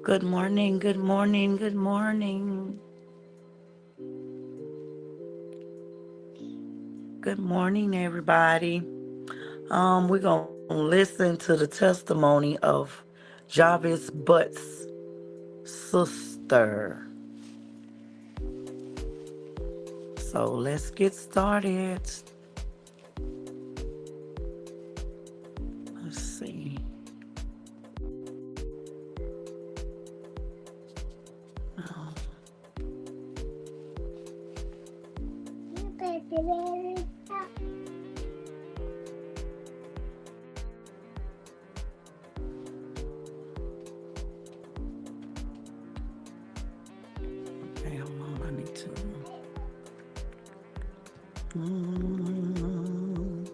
Good morning, good morning, good morning. Good morning, everybody. We're gonna listen to the testimony of Jarvis Butts' sister. So let's get started. Let's see. Oh, okay, hold on. I need to. Mm,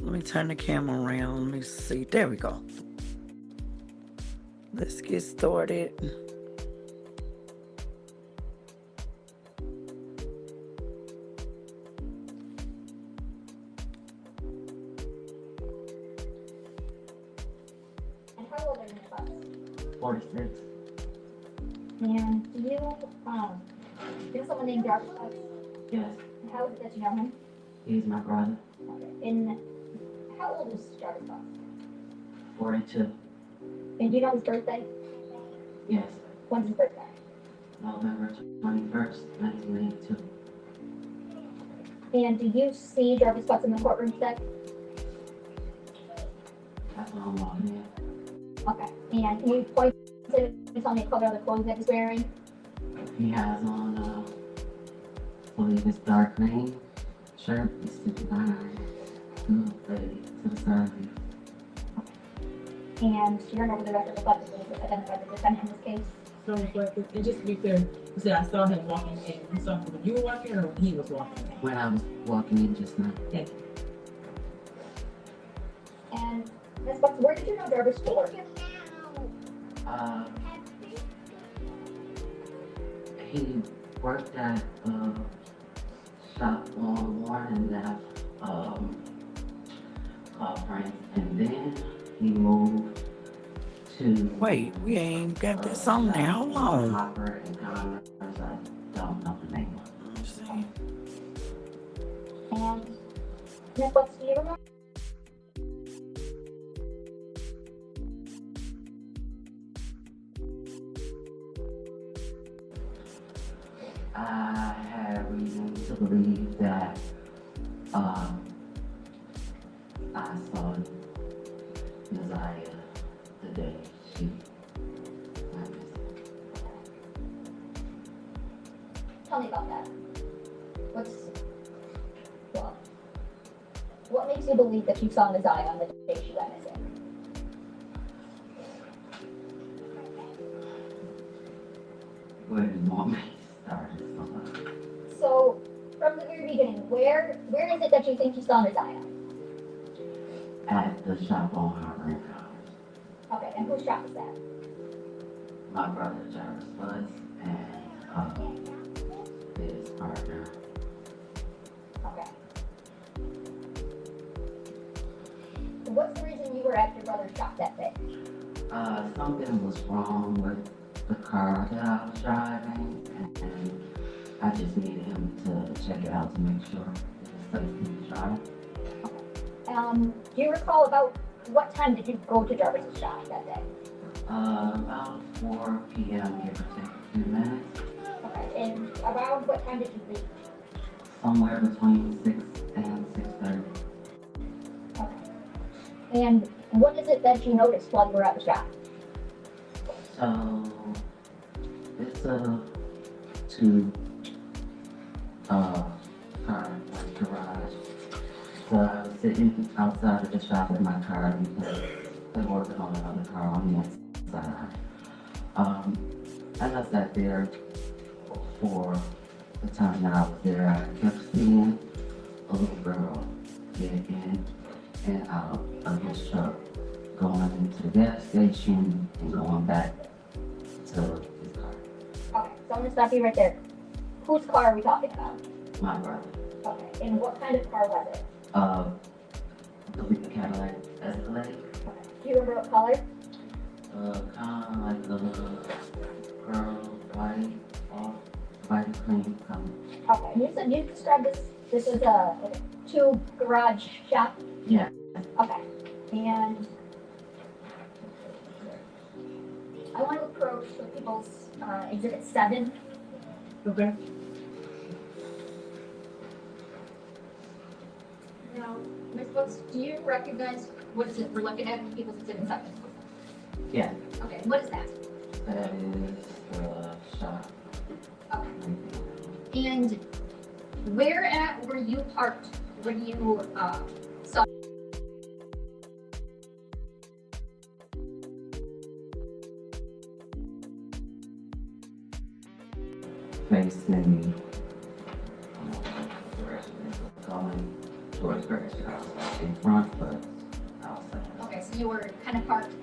Let me turn the camera around. Let me see. There we go. Let's get started. And how old are your bucks? 46. And do you know someone named Jarvis Butts? Yes, And how is it that you know him? he's my brother. Okay. And how old is Jarvis Butts? 42. And do you know his birthday? Yes, When's his birthday? November 21st, 1982. And do you see Jarvis Butts in the courtroom today? That's what I'm walking in. Okay. And can you point to tell me the color of the clothes that he's wearing? He has on, I believe it's dark green shirt. He's sitting behind the lady to the side of me. And do you remember the record of what identified the defendant in this case? So, but and just to be clear, you said I saw him walking in. You saw him when you were walking or when he was walking in? When I was walking in just now, Thank you. And Ms. Butts, where did you know Jarvis for? uh, he worked at a shop on Warren Left, called Frank, and then he moved to Wait, we ain't got this song there. Hold on. Hopper and Commerce. I don't know the name. Let's see. And Ms. Butts, do you remember? I had reason to believe that I saw Messiah the day she went missing. Tell me about that. What makes you believe that you saw Messiah on the day she went missing? Where did mom started? So, from the very beginning, where is it that you think you saw Messiah? At the shop on Harbor and Commerce. Okay, and whose shop is that? My brother Jarvis Butts and his partner. Okay. What's the reason you were at your brother's shop that day? Something was wrong with the car that I was driving, and I just needed him to check it out to make sure it was safe to drive. Do you recall about what time did you go to Jarvis's shop that day? About 4 p.m., give or take a few minutes. Okay, and around what time did you leave? Somewhere between 6 and 6:30. Okay. And what is it that you noticed while you were at the shop? So, it's a two car like garage So I was sitting outside of the shop in my car because they were working on another car on the outside. As I sat there for the time that I was there, I kept seeing a little girl get in and out of his truck, going into the gas station and going back to his car. Okay, so I'm gonna stop you right there. Whose car are we talking about? My brother. Okay, and what kind of car was it? The Cadillac Escalade. Okay. Do you remember what color? Kind of like the little pearl white, white cream color. Okay, and you said you described this is a two garage shop? Yeah. Okay, and I want to approach the people's exhibit 7. Okay. Now, Ms. Butts, do you recognize what is it we're looking at in people's exhibit 7? Yeah. Okay, what is that? That is the shop. Okay. And where at were you parked when you saw? Facing going towards Grace House in front, but outside. Okay, so you were kind of parked.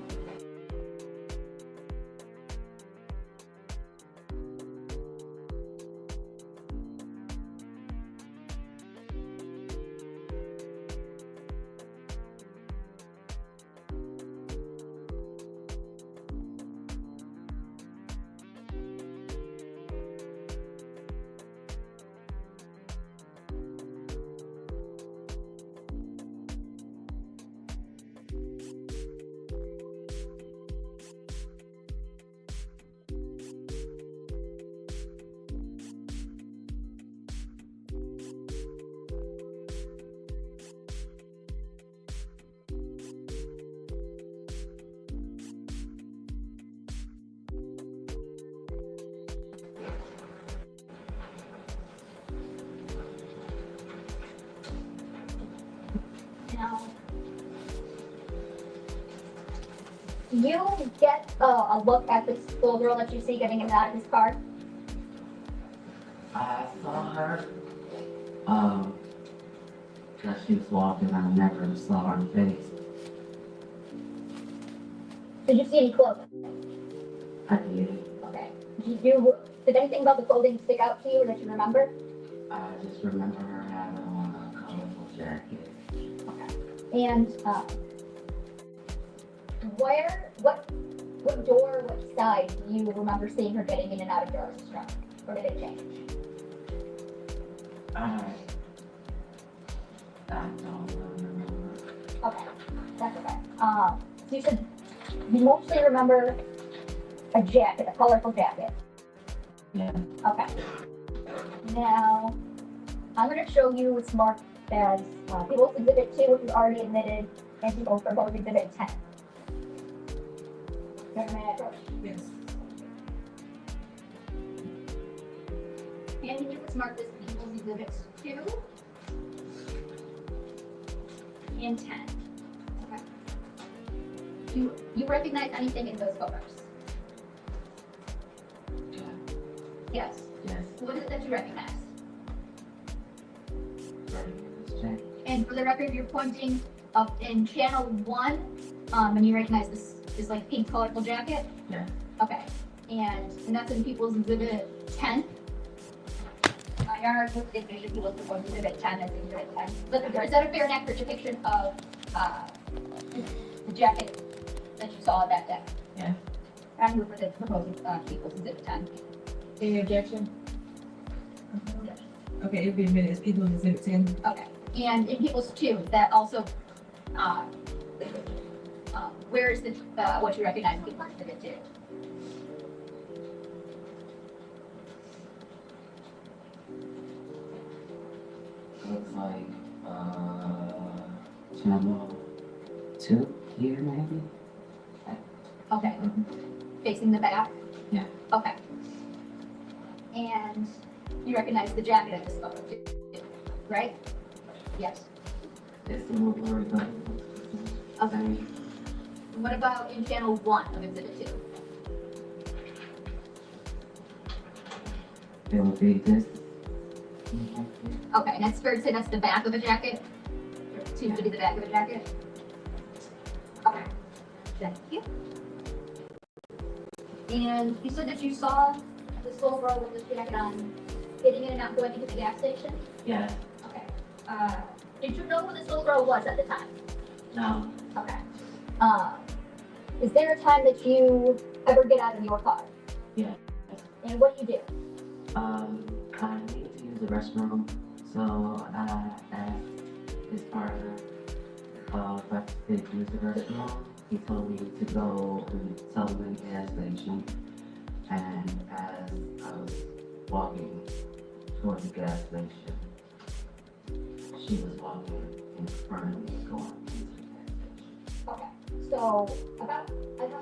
Now, you get a look at this little girl that you see getting in and out of his car. I saw her. As she was walking, I never saw her face. Did you see any clothing? I did. Okay. Did anything about the clothing stick out to you that you remember? I just remember her having on a colorful jacket. Okay. And what door, what side do you remember seeing her getting in and out of Jarvis's truck? Or did it change? I don't remember. Okay, that's okay. So you said you mostly remember a jacket, a colorful jacket. Yeah. Okay. Now, I'm going to show you what's marked as People's Exhibit 2, which is already admitted, and People's Proposed Exhibit 10. Got my approach? Yes. Handing you what's marked as People's Exhibits 2 and 10. Okay. Do you recognize anything in those photos? Yeah. Yes. Yes. What is it that you recognize? Jack. And for the record, you're pointing up in channel 1, and you recognize this like pink colorful jacket? Yeah. Okay. And that's in People's Exhibit 10? I already envisioned People's Proposed Exhibit 10 as Exhibit 10. Is that a fair and accurate depiction of the jacket that you saw that day? Yeah. I move for the proposed People's Exhibit 10. Any objection? Okay, it'll be a minute. It's People's Exhibit 10. Okay. And in People's 2, that also, where is the, what you recognize in People's Exhibit 2? Looks like channel 2 here maybe. Okay. Facing the back? Yeah. Okay. And you recognize the jacket in this photo too, right? Yes. It's a little blurry, but Okay. What about in channel 1 of exhibit 2? it would be this. Okay, and that's fair to say that's the back of a jacket? Or seems to be the back of a jacket? Okay, thank you. And you said that you saw this little girl with this jacket on getting in and out going into the gas station? Yeah. Okay. Did you know who this little girl was at the time? No. Okay. Is there a time that you ever get out of your car? Yeah. And what do you do? I need to use the restroom, so I asked his partner if I could use the restroom. He told me to go and Sullivan gas station, and as I was walking towards the gas station, she was walking in front of me going into the gas station. Okay. So about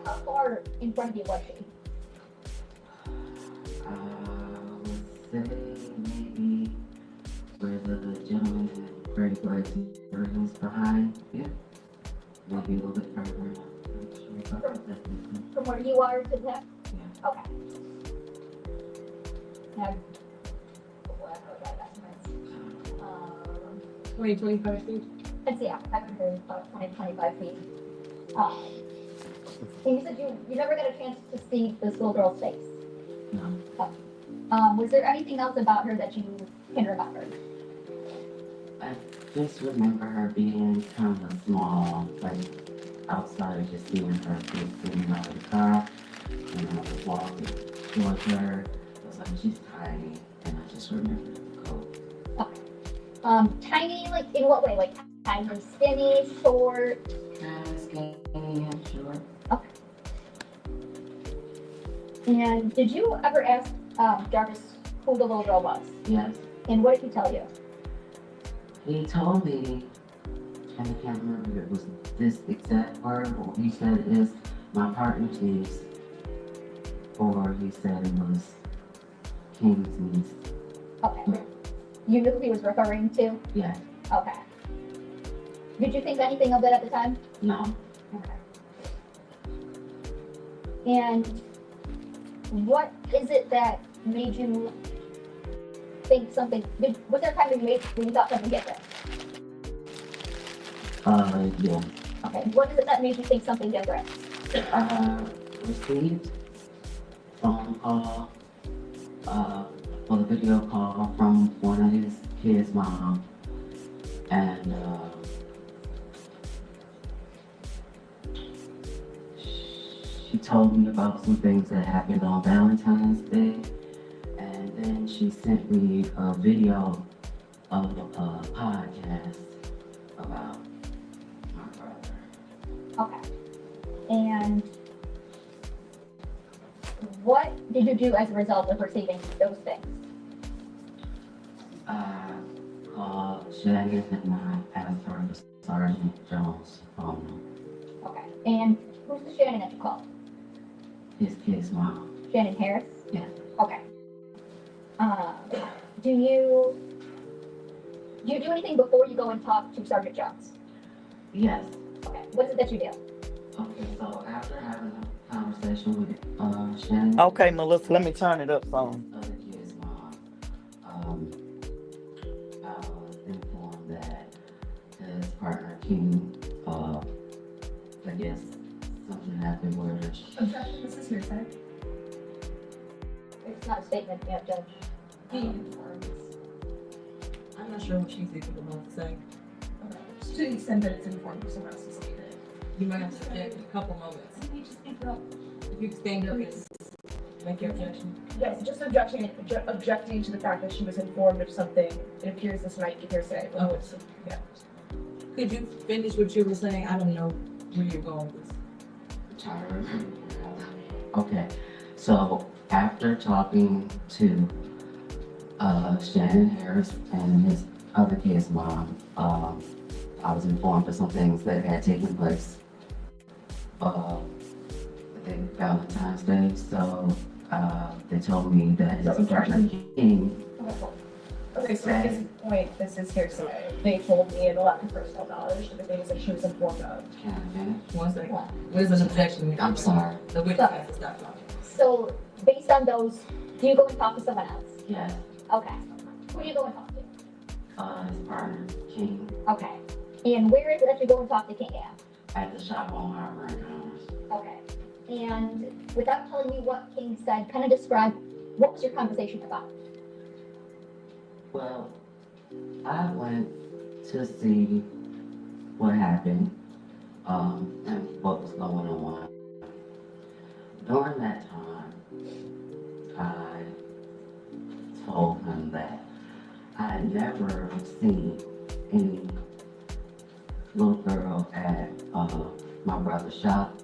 how far in front of you was she? I would say maybe where the gentleman in gray black is behind. Yeah. Maybe a little bit further. From where you are to them? Yeah. Okay. Now, whatever that estimates. 25 feet. Let's see, yeah, I've been here about 25 feet. And you said you never got a chance to see this little girl's face. No. Was there anything else about her that you can remember? I just remember her being kind of small, like outside, just seeing her just getting out of the car, and I was walking towards her. I was like, she's tiny, and I just remember the coat. Okay. Tiny, like in what way? Like tiny, skinny, short? Kind of skinny and short. Okay. And did you ever ask Jarvis who the little girl was? Yes. And what did he tell you? He told me, and I can't remember if it was this exact word, or he said it's my partner's niece, or he said it was King's niece. Okay. You knew who he was referring to? Yeah. Okay. Did you think anything of it at the time? No. Okay. And what is it that made you think something? Was there a time when you thought something different? Yeah. Okay. What is it that made you think something different? Received phone call, well, a video call from one of his kids' mom, and she told me about some things that happened on Valentine's Day, and then she sent me a video of a podcast about my brother. Okay. And what did you do as a result of receiving those things? Called Shannon and I asked her to Sergeant Jones' phone. Okay. And who's the Shannon that you called? His kid's mom. Shannon Harris? Yeah. Okay. Do you do anything before you go and talk to Sergeant Jones? Yes. Okay. What is it that you do? Okay, so after having a conversation with Shannon, Okay, Melissa, let me turn it up some. other kid's mom, I was informed that his partner King, I guess something happened where Objection, this is hearsay. It's not a statement yet, Judge. I'm not sure what she's even about to say. Okay. To the extent that it's informed, someone else is leaving. You might have to object in a couple moments. Can you just speak up? If you stand up and make your objection. Yes, just objecting to the fact that she was informed of something. It appears this might be hearsay. Oh. Yeah. Could you finish what you were saying? I don't know where you're going with this. Okay, so after talking to Shannon Harris and his other kid's mom, I was informed of some things that had taken place. I think Valentine's Day, so they told me that his partner King. Okay, Okay, so at this point, this is hearsay. They told me and a lack of personal knowledge of the things that she was informed of. Can I finish? One second. What is an objection? I'm sorry. The witness has to stop talking. So based on those, do you go and talk to someone else? Yes. Okay. Who do you go and talk to? His partner, King, Okay. And where is it that you go and talk to King at? at the shop on Harbor and Commerce. Okay. And without telling me what King said, kind of describe what was your conversation about? Well, I went to see what happened, and what was going on. During that time, I told him that I had never seen any little girl at my brother's shop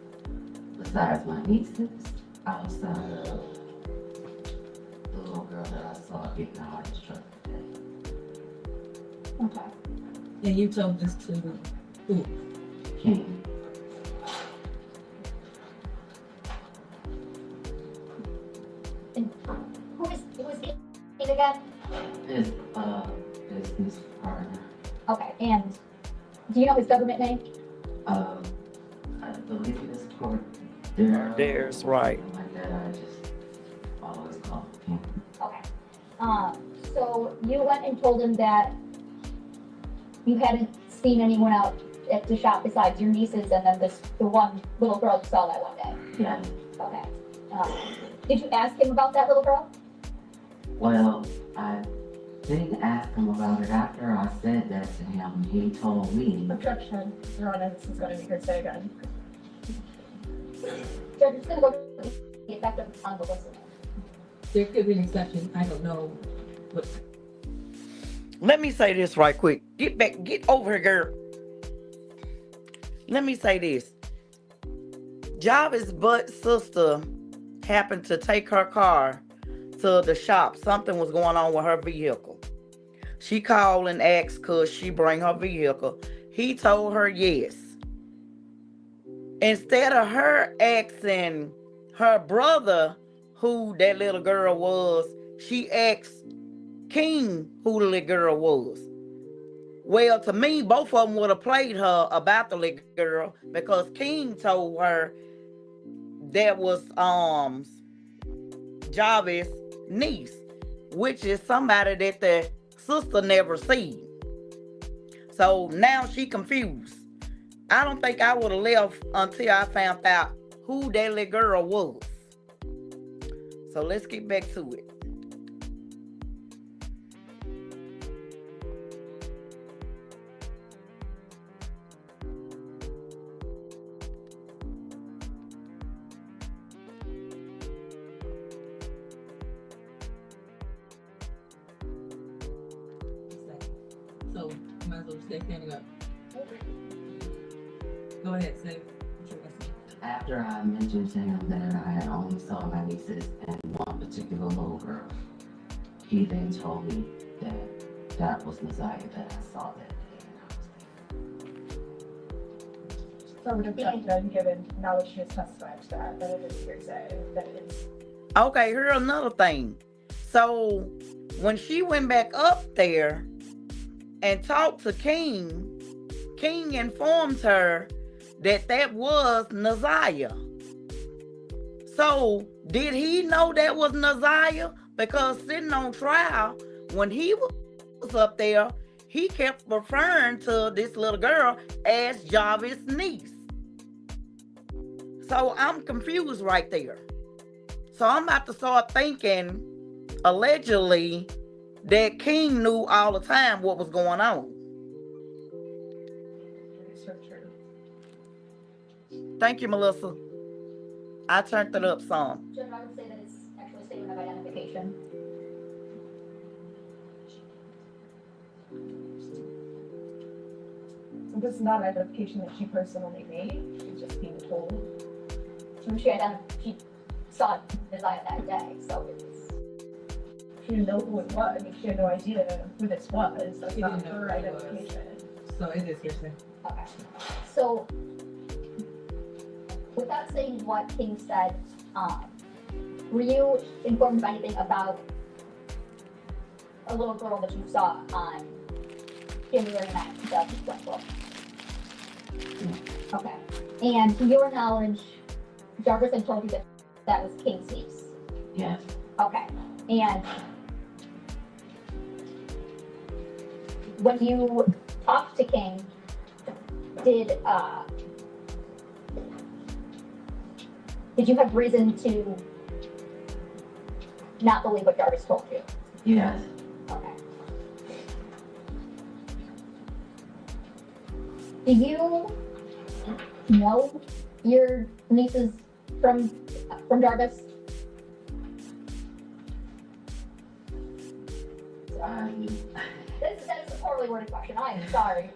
besides my nieces outside of the little girl that I saw getting out of his truck today. Okay. And you told this to who? King. And who is King again? His business partner. Okay. And do you know his government name? I believe it's called Dare. Dare's right. Something like that. I just always call him King. Okay. So you went and told him that you hadn't seen anyone out at the shop besides your nieces and then the one little girl you saw that one day. Yeah. Okay. Did you ask him about that little girl? Well, I didn't ask him about it after I said that to him. He told me. Objection, Your Honor, this is going to be hearsay again. Judge, it's going to go to the effect on the listener. There could be an exception. I don't know. What? Let me say this right quick. Get over here, girl. Let me say this. Jarvis Butts' sister happened to take her car to the shop. Something was going on with her vehicle. She called and asked could she bring her vehicle. He told her yes. Instead of her asking her brother who that little girl was, she asked King who the little girl was. Well, to me, both of them would have played her about the little girl because King told her that was Jarvis' niece, which is somebody that the sister never seen. So now she confused. I don't think I would have left until I found out who that little girl was. So let's get back to it. So, you might as well stay standing up. Go ahead, say what you're gonna say. After I mentioned to him that I had only saw my nieces and one particular little girl, he then told me that that was Messiah that I saw that day. So I would object then, given now that she has testified to that it is hearsay, that it's. Okay, here's another thing. So when she went back up there and talked to King, King informed her that that was Naziah. So did he know that was Naziah? Because sitting on trial, when he was up there, he kept referring to this little girl as Jarvis' niece. So I'm confused right there. So I'm about to start thinking, allegedly, that King knew all the time what was going on. It's so true. Thank you, Melissa. I turned it up some. Judge, I would say that it's actually a statement of identification. So this is not an identification that she personally made, she's just being told. So she saw Naziah that day, so it's. She didn't know who it was, I mean, she had no idea who this was, that's She not didn't know her who it was. identification. So it is hearsay. Okay. So, without saying what King said, were you informed of anything about a little girl that you saw on January 9th, 2024. Okay. And to your knowledge, Jarvis had told you that that was King's niece. Yes. Okay. And when you talked to King, did you have reason to not believe what Jarvis told you? Yes. Okay. Do you know your nieces from Jarvis? That is a poorly worded question. I am sorry.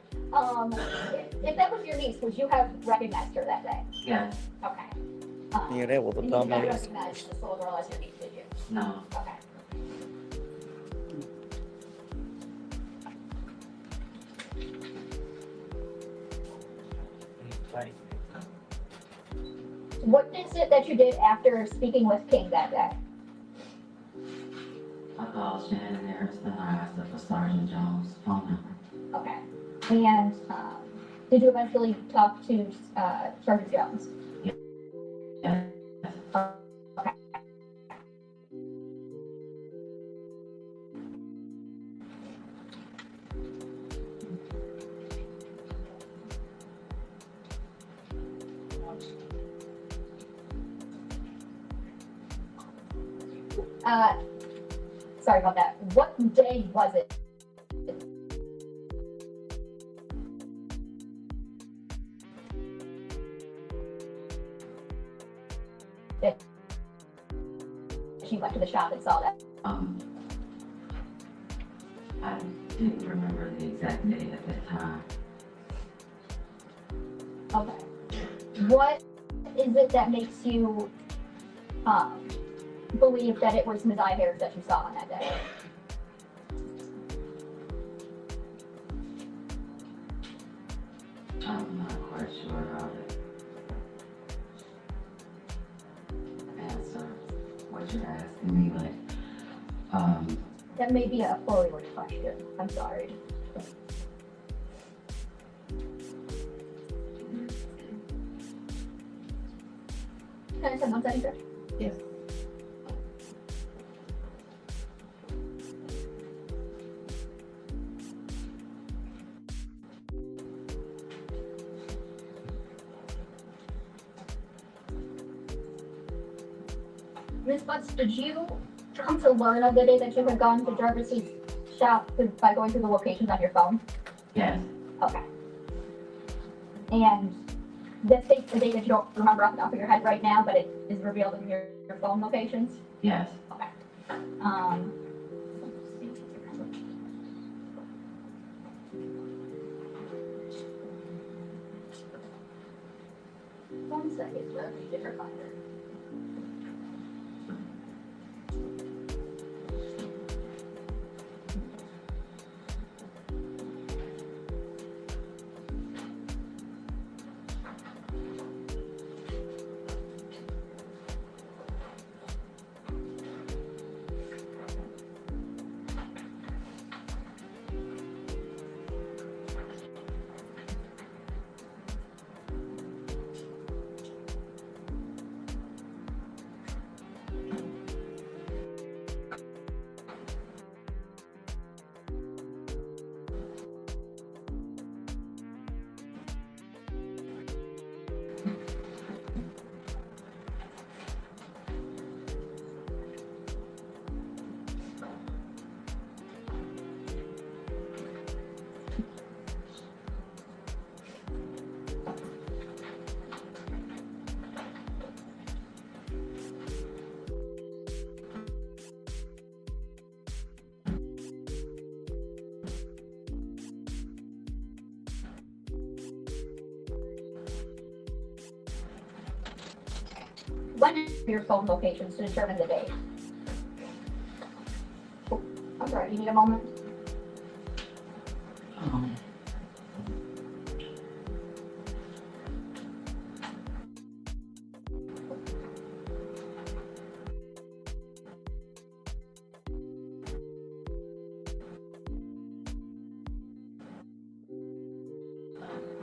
If that was your niece, would you have recognized her that day? Yes. Okay. Yeah, that was a You did not dumbass. recognize this little girl as your niece, did you? No. Okay. What is it that you did after speaking with King that day? I called Shannon Harrison. I asked her for Sergeant Jones' phone number. Okay. And did you eventually talk to Sergeant Jones? Yes. Okay. Sorry about that. What day was it? That she went to the shop and saw that. I didn't remember the exact date at that time. Okay. What is it that makes you believe that it was Ms. Hairs that you saw on that day? I'm not quite sure how to answer what you're asking me, but That may be a poorly worded question. I'm sorry. Can I send one second, sir? Yes. Ms. Butts, did you come to learn of the day that you had gone to Jarvis's shop by going through the locations on your phone? yes, Okay. And that's the date that you don't remember off the top of your head right now, but it is revealed in your phone locations? yes. Okay. One second, let me get her finder. When are your phone locations to determine the date? Oh, I'm sorry, you need a moment? Um,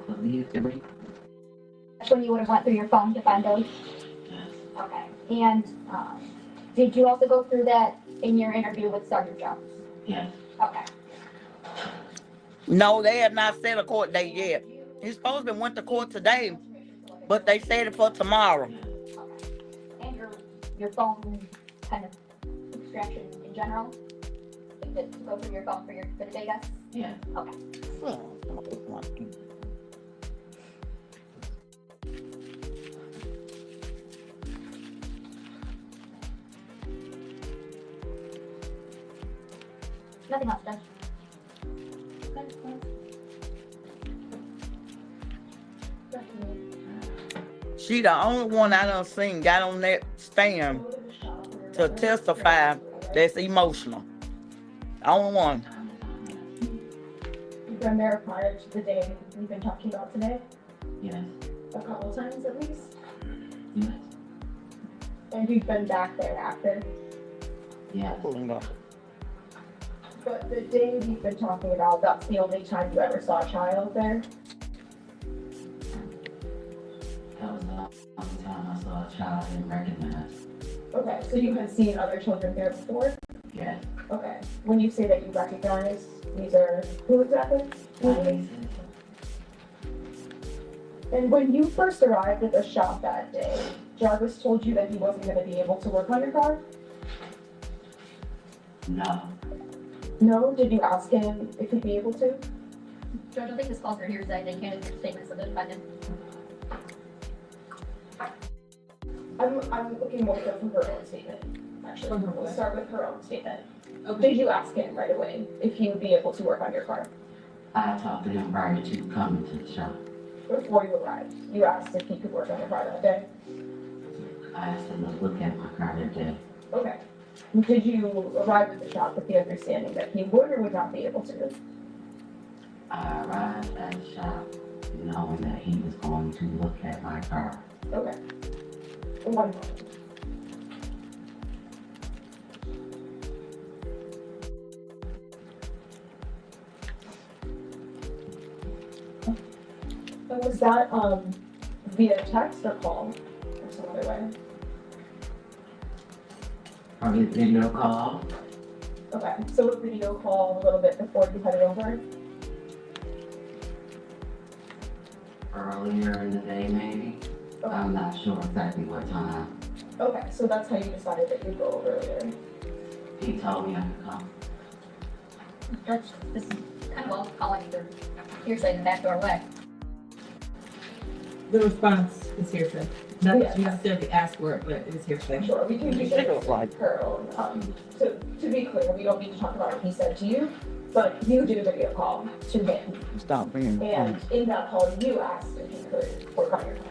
believe 3. That's when you would have went through your phone to find those? Yes. Okay. And did you also go through that in your interview with Sergeant Jones? Yes. Okay. No, they have not set a court date yet. He's supposed to be went to court today, but they said it for tomorrow. Okay. And your phone kind of extraction in general? Like to go through your phone for the data? Yes. Okay. Nothing else, Judge. She the only one I done seen got on that stand to testify that's emotional. Only one. You've been there prior to the day we've been talking about today, Yes. a couple of times at least, Yes. and you've been back there after. Yes. But the day we've been talking about, that's the only time you ever saw a child there? That was the only time I saw a child and recognized. Okay, so you had seen other children there before? Yes. Okay, when you say that you recognize, these are who exactly? And when you first arrived at the shop that day, Jarvis told you that he wasn't going to be able to work on your car? No. No? Did you ask him if he'd be able to? Judge, I think this calls for hearsay. They can't accept statements of the defendant. I'm looking more so from her own statement, actually. From her We'll what? start with her own statement. Okay. Did you ask him right away if he would be able to work on your car I talked to him prior to coming to the shop. before you arrived? You asked if he could work on your car that day? I asked him to look at my car that day. Okay. Did you arrive at the shop with the understanding that he would or would not be able to? I arrived at the shop knowing that he was going to look at my car. Okay. One moment. And was that via text or call or some other way? Probably a video call. Okay, so a video call a little bit before you headed over? Earlier in the day, maybe. Okay. I'm not sure exactly what time. Okay, so that's how you decided that you'd go over earlier. He told me I could come. Judge, this is kind of all calling either hearsay in the backdoor way. The response is hearsay. Not that you Yes. necessarily asked for it, but it's hearsay. Sure, we can keep She it goes like- her own. To be clear, we don't need to talk about what he said to you, but you did a video call to him. Stop being. And in that call, you asked if he could work on your car.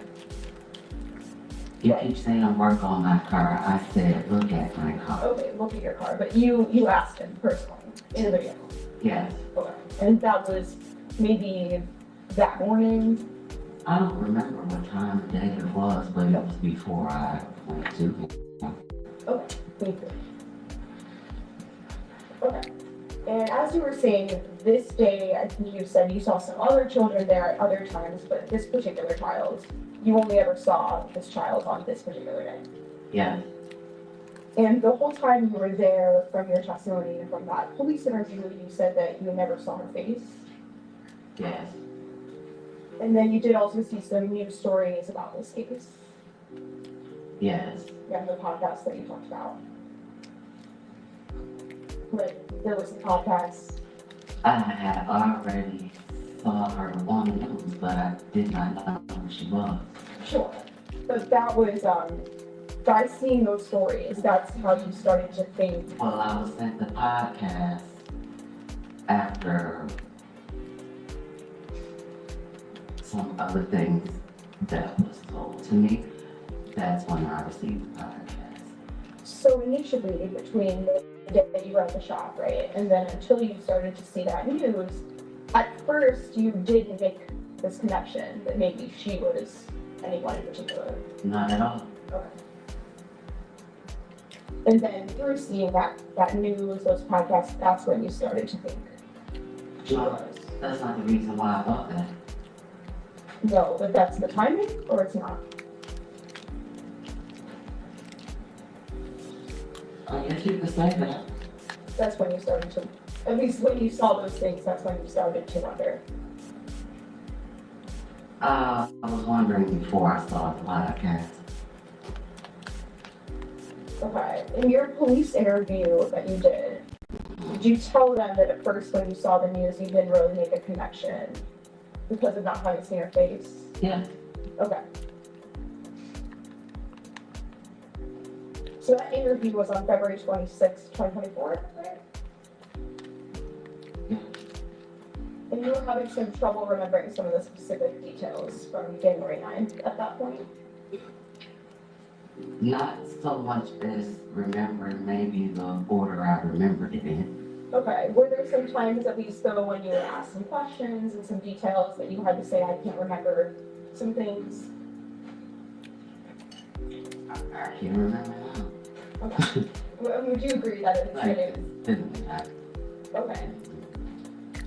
You keep saying work on my car. I said look at my car. Okay, look at your car, but you asked him personally in the video call. Yes. Okay, and that was maybe that morning. I don't remember what time of day it was, but it was before I went to him. Okay, thank you. Okay, and as you were saying, this day, I think you said you saw some other children there at other times, but this particular child, you only ever saw this child on this particular day. Yes. And the whole time you were there, from your testimony and from that police interview, you said that you never saw her face. Yes. And then you did also see some news stories about this case. Yes. Yeah, the podcast that you talked about. Like, there was some podcasts. I had already saw her on the news, but I did not know who she was. Sure. But that was, by seeing those stories, that's how you started to think. Well, I was at the podcast after some other things that was told to me. That's when I received the podcast. So initially, between the day that you were at the shop, right, and then until you started to see that news, at first you didn't make this connection that maybe she was anyone in particular. Not at all. Okay. And then through seeing that news, those podcasts, that's when you started to think she No, was. that's not the reason why I thought that. No, but that's the timing, or it's not? I guess you could say that. That's when you started to, at least when you saw those things, that's when you started to wonder. I was wondering before I saw the podcast. Okay, in your police interview that you did you tell them that at first when you saw the news you didn't really make a connection because of not having seen her face? Yeah. Okay. So that interview was on February 26th, 2024, right? Yeah. And you were having some trouble remembering some of the specific details from January 9th at that point? Not so much as remembering maybe the order I remembered it in. Okay, were there some times at least though when you were asked some questions and some details that you had to say, I can't remember some things? I can't remember now. Okay. Would you agree that it's Like, really, didn't I? okay.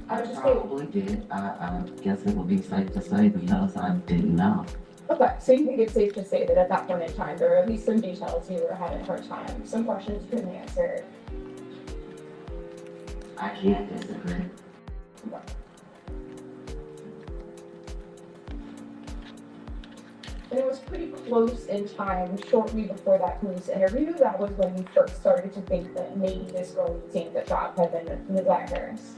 I I was just saying, probably did. I guess it would be safe to say because I didn't know. okay, so you think it's safe to say that at that point in time, there were at least some details you were having a hard time, some questions you couldn't answer. I can't disagree. And it was pretty close in time, shortly before that police interview, that was when you first started to think that maybe this girl you'd seen at the shop had been Ms. Harris.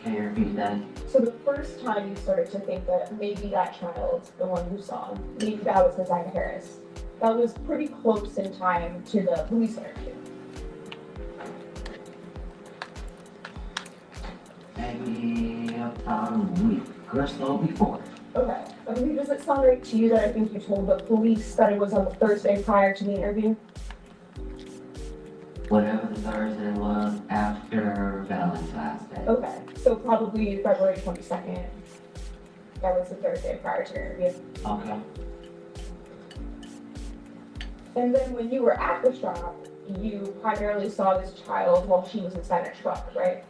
Can you repeat that? So the first time you started to think that maybe that child, the one you saw, maybe that was Ms. Harris, that was pretty close in time to the police interview. Maybe about a week or so before. Okay. I mean, does it sound right to you that I think you told the police that it was on the Thursday prior to the interview? Whatever the Thursday was after Valentine's Day. Okay. So probably February 22nd. That was the Thursday prior to your interview. Okay. And then when you were at the shop, you primarily saw this child while she was inside a truck, right?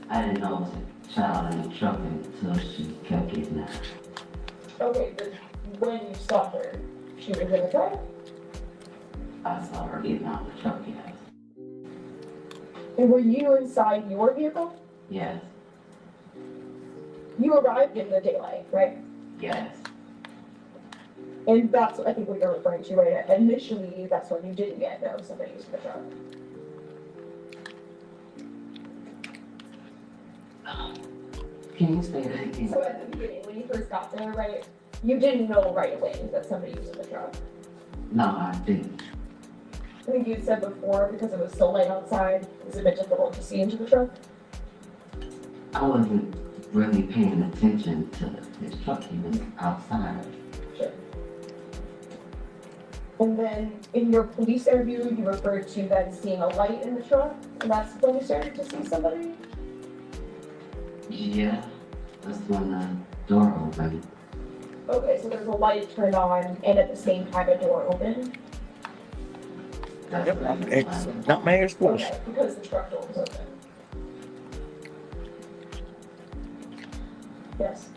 I didn't know it was a child in the truck until she kept getting out. Okay, but when you saw her, she was in the truck? I saw her getting out of the truck, yes. And were you inside your vehicle? Yes. You arrived in the daylight, right? Yes. And that's, I think, what you're referring to, right? Initially, that's when you didn't get know somebody was in the truck. Can you say that again? So at the beginning, when you first got there, right, you didn't know right away that somebody was in the truck. No, I didn't. I think you said before, because it was so late outside, it was a bit difficult to see into the truck. I wasn't really paying attention to his truck. He was outside. Sure. And then in your police interview, you referred to then seeing a light in the truck, and that's when you started to see somebody? Yeah, that's when the door opened. Okay, so there's a light turned on, and at the same time a door opened? That's Yep, when it's not Mayor's Force. Okay, because the truck door was open. Yes.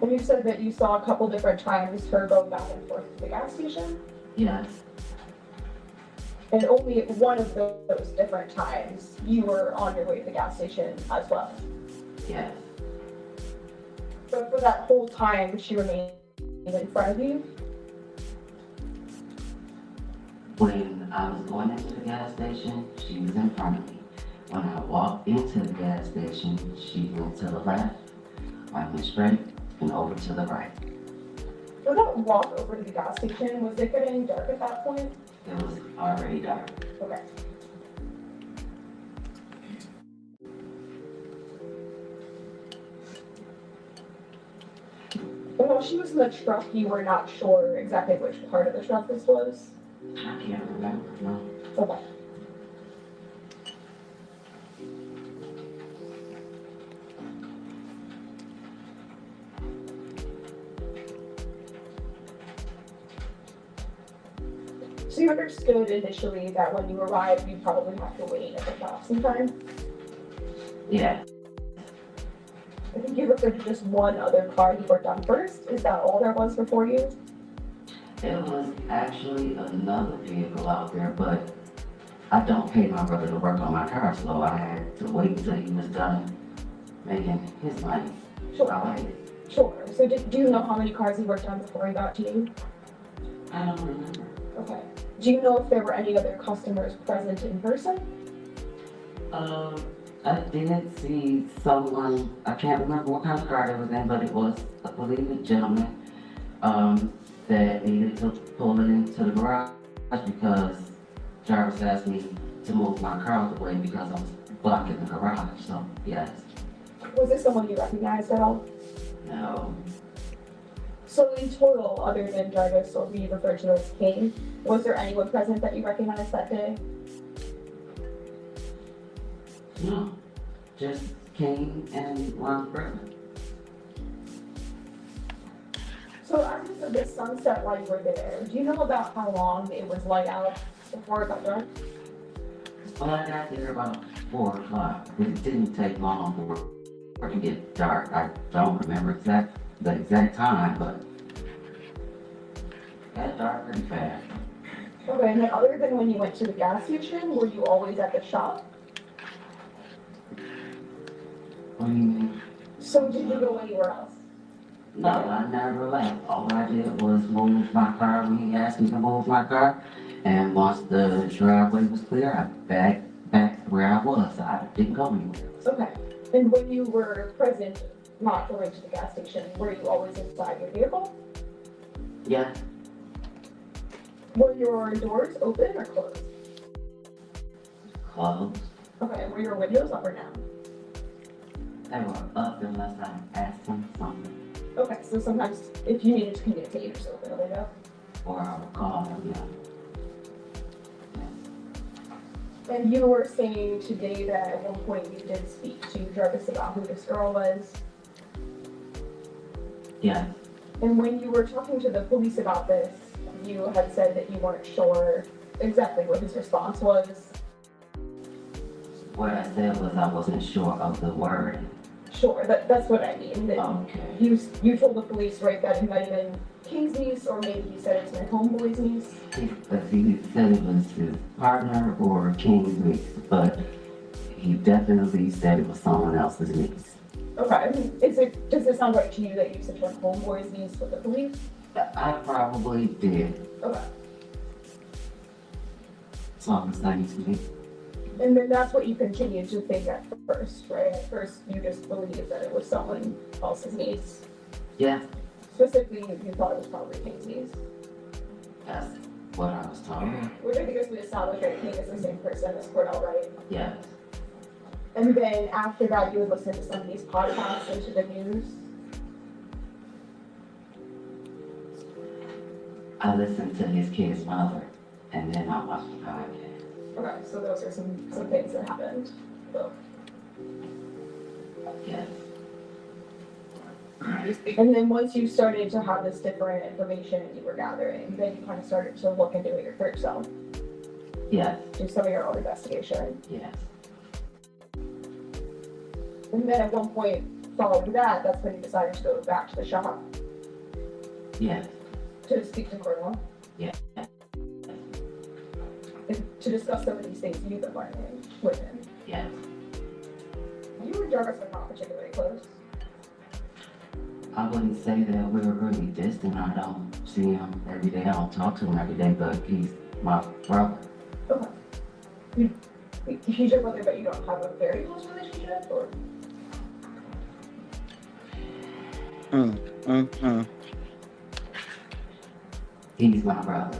And you said that you saw a couple different times her go back and forth to the gas station? Yes. And only at one of those different times, you were on your way to the gas station as well. Yes. But for that whole time, she remained in front of you? When I was going into the gas station, she was in front of me. When I walked into the gas station, she went to the left, I went straight, and over to the right. For that walk over to the gas station, was it getting dark at that point? It was already dark. Okay. And while she was in the truck, you were not sure exactly which part of the truck this was? I can't remember, no. Okay. So So you understood initially that when you arrived, you probably have to wait at the shop sometime? Yeah, I think you looked at just one other car you worked on first. Is that all there was before you? it was actually another vehicle out there, but I don't pay my brother to work on my car, so I had to wait until he was done making his money. Sure. I waited. Sure. So do you know how many cars he worked on before he got to you? I don't remember. Okay. Do you know if there were any other customers present in person? I did see someone, I can't remember what kind of car it was in, but it was, I believe, a gentleman, that needed to pull it into the garage because Jarvis asked me to move my car out the way because I was blocking the garage, so yes. Was this someone you recognized at all? No, So in total, other than Jarvis, or we refer to as King, was there anyone present that you recognized that day? no, just King and my brother. So after the sunset while you were there, do you know about how long it was light out before it got dark? Well, I got there about 4 o'clock. It didn't take long for it to get dark. I don't remember the exact time, but it got dark pretty fast. Okay, and then other than when you went to the gas station, were you always at the shop? What do you mean? So did you go anywhere else? No, I never left. All I did was move my car when he asked me to move my car. And once the driveway was clear, I back where I was. I didn't go anywhere. Okay. And when you were present, not going to the gas station, were you always inside your vehicle? Yeah, Were your doors open or closed? closed. Okay, and were your windows up or down? They were up unless I asked them something. Okay, so sometimes if you needed to communicate, you just open the window. Or I would call them, yeah. And you were saying today that at one point you did speak to Jarvis about who this girl was. Yeah, And when you were talking to the police about this, you had said that you weren't sure exactly what his response was. what I said was I wasn't sure of the word. Sure, that's what I mean. That Okay. you told the police, right, that it might have been King's niece, or maybe you said it's my homeboy's niece. He said it was his partner or King's niece, but he definitely said it was someone else's niece. Okay, does it sound right to you that you said your homeboy's niece with the police? I probably did. Okay. Sounds like to me. And then that's what you continued to think at first, right? At first, you just believed that it was someone else's niece. Yeah, Specifically, you thought it was probably King's niece. that's what I was told. Which I think as we established, right, King is the same person as Cordell, right? Yes. And then after that, you would listen to some of these podcasts and to the news. I listened to his kid's mother, and then I watched the podcast. Okay, so those are some things that happened. So. Yes. And then once you started to have this different information you were gathering, then you kind of started to look into it for yourself, Yes. do some of your own investigation. Yes. And then at one point, following that, that's when you decided to go back to the shop Yes. to speak to Cordell. Yeah. And to discuss some of these things you've been learning with him. Yes. You and Jarvis are not particularly close. I wouldn't say that we're really distant. I don't see him every day. I don't talk to him every day, but he's my brother. Okay. He's your brother, but you don't have a very close relationship, or? He's my brother.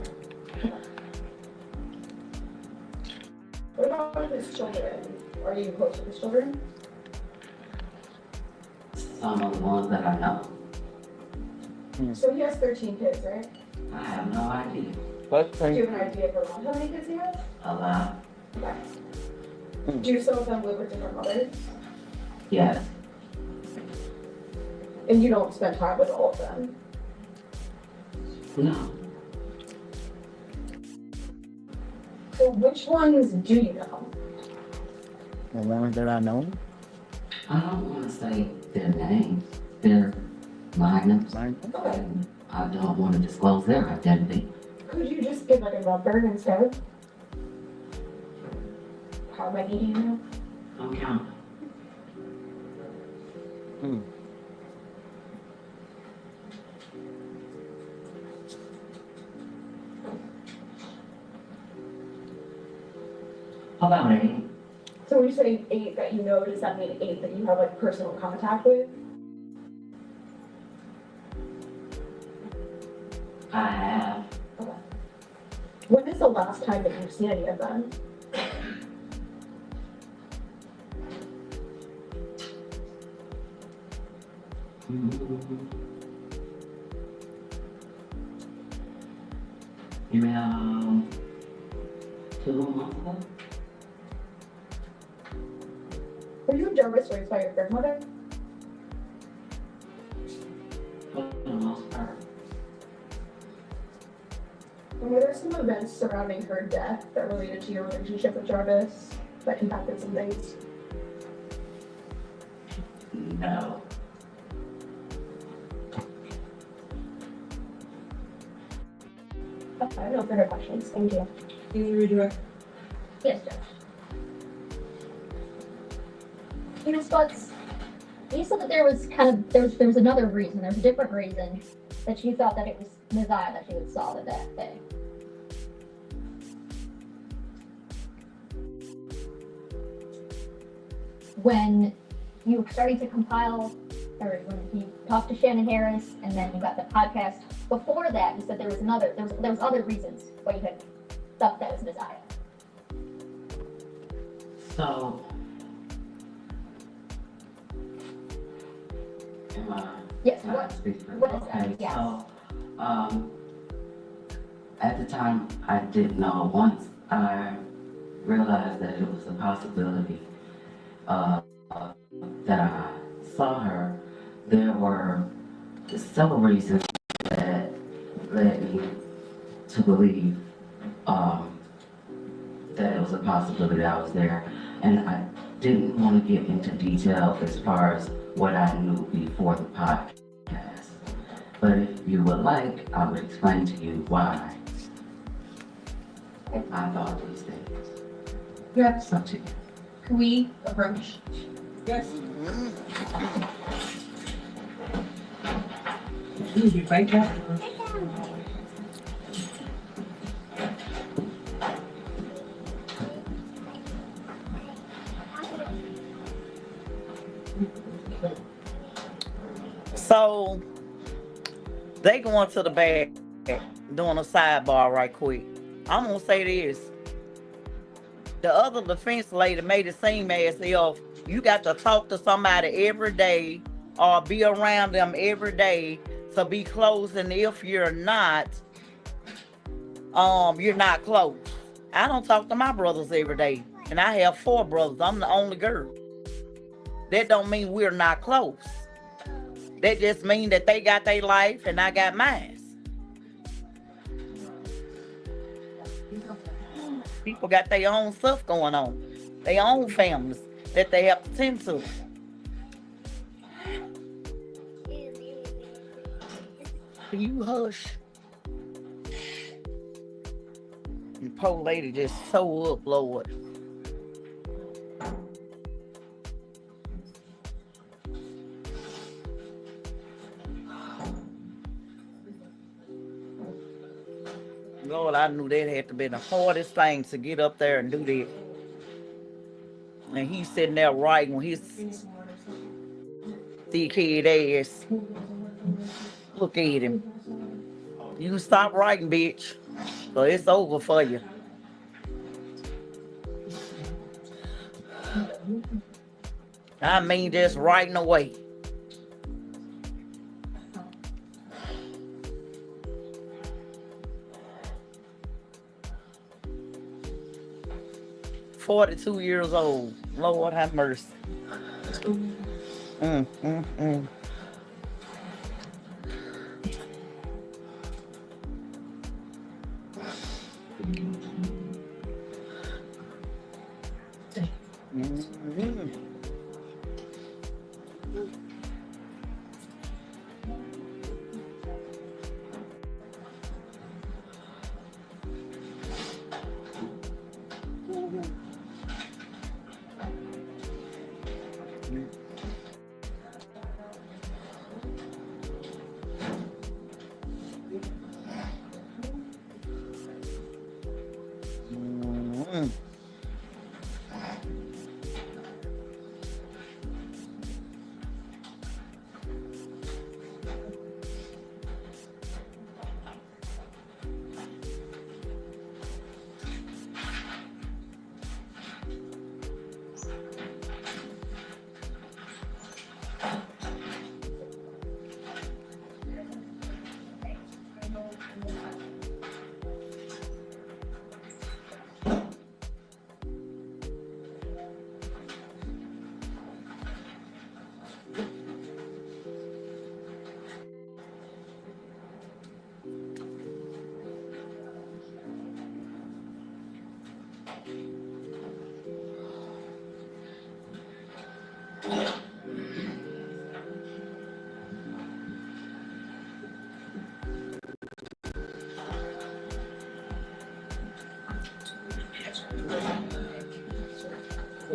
What about his children? Are you close with his children? Some of the ones that I know. So he has 13 kids, right? I have no idea. Do you have an idea of around how many kids he has? A lot. Okay. Do some of them live with different mothers? Yes. And you don't spend time with all of them? No. So which ones do you know? The ones that I know. I don't want to say their names. They're minors. Like, Okay. And I don't want to disclose their identity. Could you just give like a number instead? How many do you know? Don't count. hmm. About 8. So when you say 8 that you know, does that mean 8 that you have like personal contact with? I have. Okay. When is the last time that you've seen any of them? About 2 months ago. Were you and Jarvis raised by your grandmother? For the most part. And were there some events surrounding her death that related to your relationship with Jarvis that impacted some things? No. Okay, no further questions. Thank you. Can you redirect? Yes, Judge. Ms. Butts, you said that there was there was another reason, there's a different reason that you thought that it was Messiah that you had saw that day. When you were starting to compile, or when you talked to Shannon Harris, and then you got the podcast. Before that, you said there was other reasons why you had thought that was Messiah. So, am I? Yes. Can I What? speak for- what is that? Okay, Yes. so, at the time, I didn't know. Once I realized that it was a possibility that I saw her, there were several reasons that led me to believe that it was a possibility that I was there. And I didn't want to get into detail as far as what I knew before the podcast. But if you would like, I would explain to you why I thought these things. Yes, It's up to you. can we approach? Yes. You right there. So they going to the back, doing a sidebar right quick. I'm gonna say this. The other defense lady made it seem as if you got to talk to somebody every day or be around them every day to be close, and if you're not close. I don't talk to my brothers every day, and I have 4 brothers. I'm the only girl. That don't mean we're not close. That just mean that they got their life and I got mine. People got their own stuff going on, their own families that they have to tend to. You hush. The poor lady just so up, Lord. Lord, I knew that had to be the hardest thing to get up there and do that. And he's sitting there writing with his thick-head ass. Look at him. You stop writing, bitch. So it's over for you. I mean, just writing away. "42 years old. Lord have mercy." Mm, mm, mm. Mm.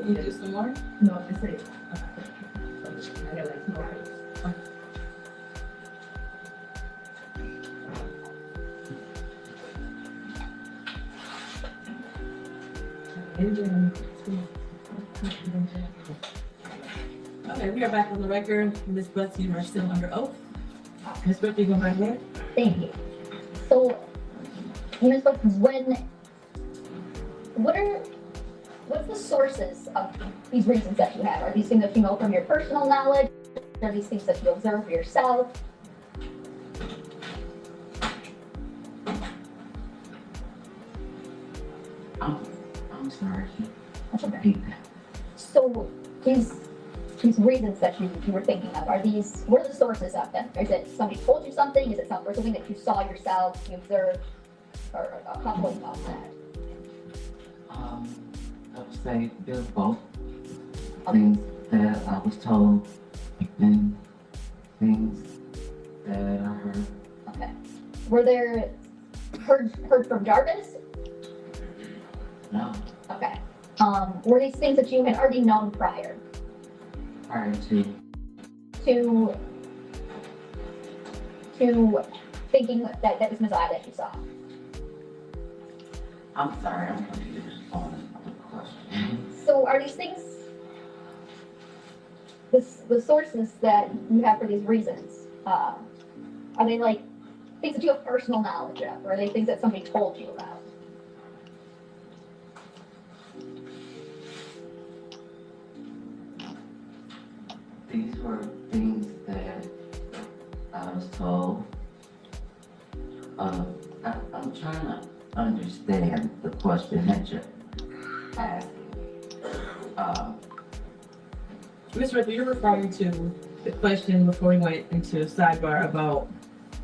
You do some more? No, just say. I got like more. Okay, we are back on the record. Ms. Butts, you are still under oath. Ms. Butts, you go right ahead. Thank you. So, Ms. Books, what's the sources of these reasons that you have? Are these things that you know from your personal knowledge? Are these things that you observe yourself? I'm sorry. That's okay. Repeat that. So, these reasons that you were thinking of, what are the sources of them? Is it somebody told you something? Is it something that you saw yourself, you observed, or a couple of that? I would say there's both things that I was told and things that I heard. Okay. Were there heard from Jarvis? No, Okay. Were these things that you had already known prior prior to to thinking that was Messiah that you saw? I'm sorry, I'm confused on the question. So are these things the sources that you have for these reasons? Are they like things that you have personal knowledge of, or are they things that somebody told you about? These were things that I was told. I'm trying to understand the question that you're asking. Ms. Ripley, you're referring to the question before we went into sidebar about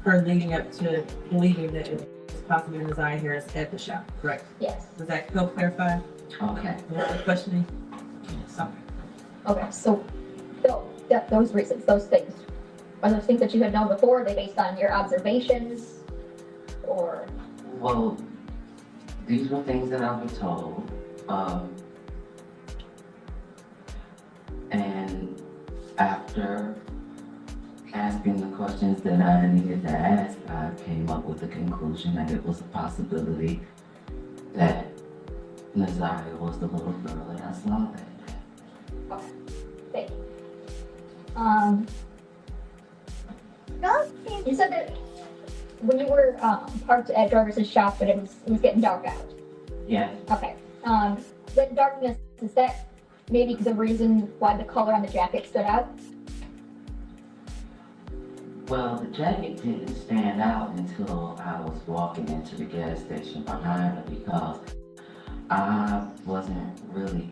her leading up to believing that it was possibly Messiah Harris at the shop, correct? Yes. Does that help clarify Okay. the questioning? So, Okay. So those reasons, those things, are those things that you had known before? Are they based on your observations, or? well, these were things that I was told. And after asking the questions that I needed to ask, I came up with the conclusion that it was a possibility that Nazaria was the little girl that I saw that day. Okay. Thank you. You said that when you were parked at Jarvis's shop, that it was getting dark out. Yeah, Okay. That darkness, is that maybe the reason why the color on the jacket stood out? well, the jacket didn't stand out until I was walking into the gas station behind her because I wasn't really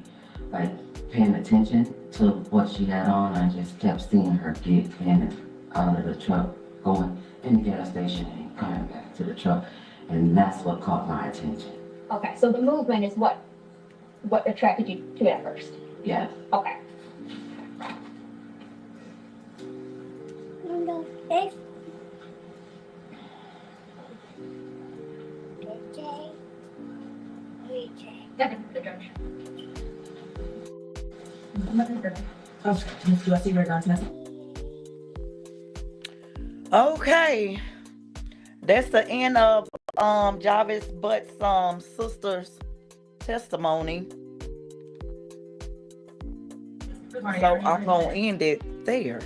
paying attention to what she had on. I just kept seeing her get in and out of the truck, going in the gas station and coming back to the truck, and that's what caught my attention. Okay, so the movement is what attracted you to it at first. Yeah. Okay. Oh, do I see her on test? Okay. That's the end of Jarvis Butts sister's testimony. Good morning, So everyone. I'm gonna end it there.